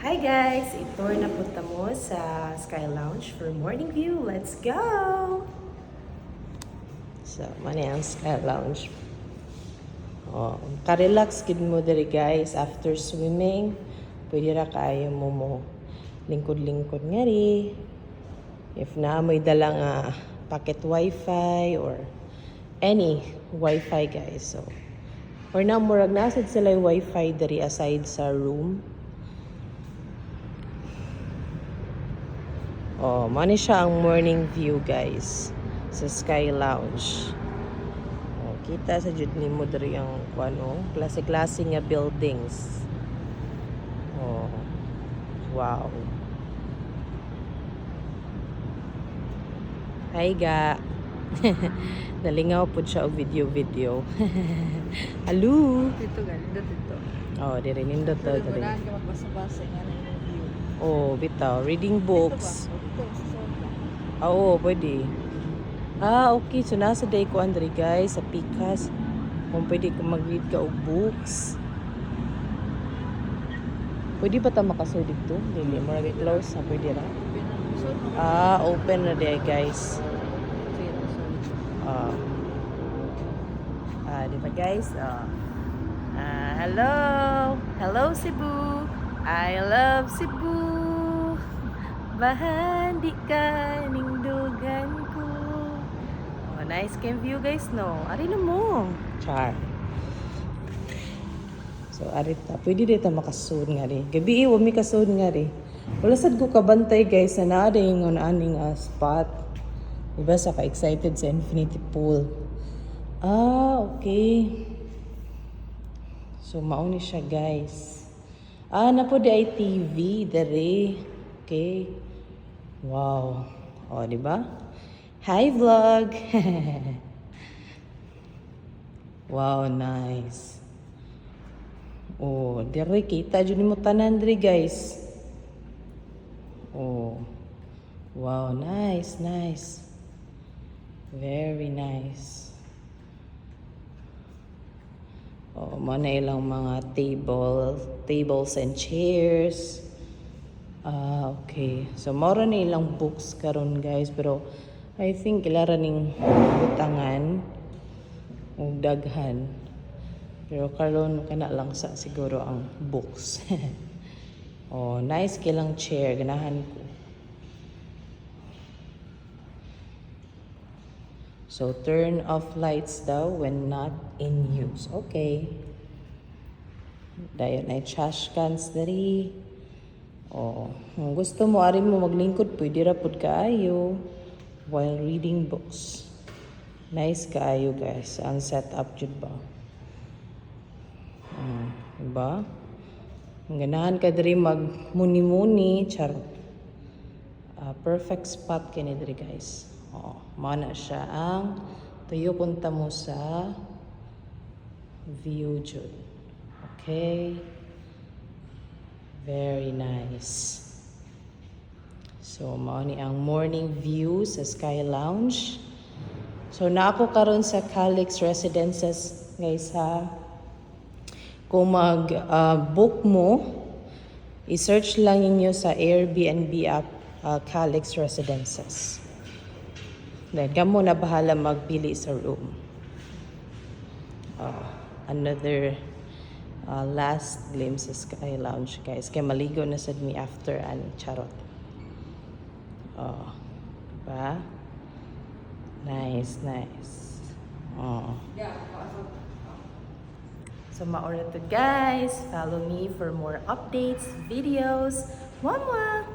Hi guys! Ito na punta mo sa Sky Lounge for morning view. Let's go! So, mani ang Sky Lounge. Oh, ka-relax gid mo diri guys after swimming. Pwede ra kayo mo lingkod-lingkod nga ri. If na may dala nga pocket wifi or any wifi guys. So, or na murag nasad sila yung wifi diri aside sa room. Oh, mani siya ang morning view guys sa Sky Lounge. Oh, kita sa jud nimo diri ang kuno, klase-klase nga buildings. Oh. Wow. Hi ga. Nalingaw po siya og video. Hello. Dito ganda dito. Oh, diri nindot to diri. Wala ka magbasa-basa nga ng review. Oh, bitaw reading books. Dito sa sofa. Oo, pwede. Okay. So, nasa day ko, Andre, guys, sa Picas. Kung pwede ko mag-read ka og books. Pwede ba ito makasod dito? Dili, marami close na pwede ra. Open na day, guys. Di ba, guys? Hello! Hello, Cebu! I love Cebu! Bahan di ka ningdugan ko. Oh, nice cam view guys, no? Ari na mo. Char. So, ari ta. Pwede dito makasud nga rin. Gabi iwa may kasud nga rin. Wala sad ko kabantay guys na naada yung aning spot. Diba sa ka-excited sa infinity pool. Okay. So, mauni siya guys. Na po di ay TV, dere. Okay. Wow. O, di ba? Hi, vlog! Wow, nice. Oh, dire kita dyan mo tanan diri, guys. Oh. Wow, nice. Very nice. Oh, mana ilang mga tables and chairs. Okay. So, moro na ilang books karon guys. Pero, I think ilara ning butangan o daghan. Pero karon kana lang sa siguro ang books. Oh, nice kilang chair. Ganahan ko. So, turn off lights daw when not in use. Okay. Dayon ay trash cans dali. Oh, kung gusto mo, ari mo maglingkod, pwede ra pud kaayo while reading books. Nice kaayo guys, ang setup jud ba? Diba? Ang ganahan ka diri mag-muni-muni, charot. Perfect spot kini diri guys. Oh, mana siya ang tuyo punta mo sa view jud. Okay. Very nice. So, mao ni ang morning view sa Sky Lounge. So, naako karon sa Calix Residences, guys ha. Kung mag-book mo, i-search lang ninyo sa Airbnb app, Calix Residences. Then, kamo na bahala magpili sa room. Another last glimpse sa Sky Lounge guys. Kaya maligo na sad mi after charot. Diba? Nice. So maura to guys. Follow me for more updates, videos. Mwah!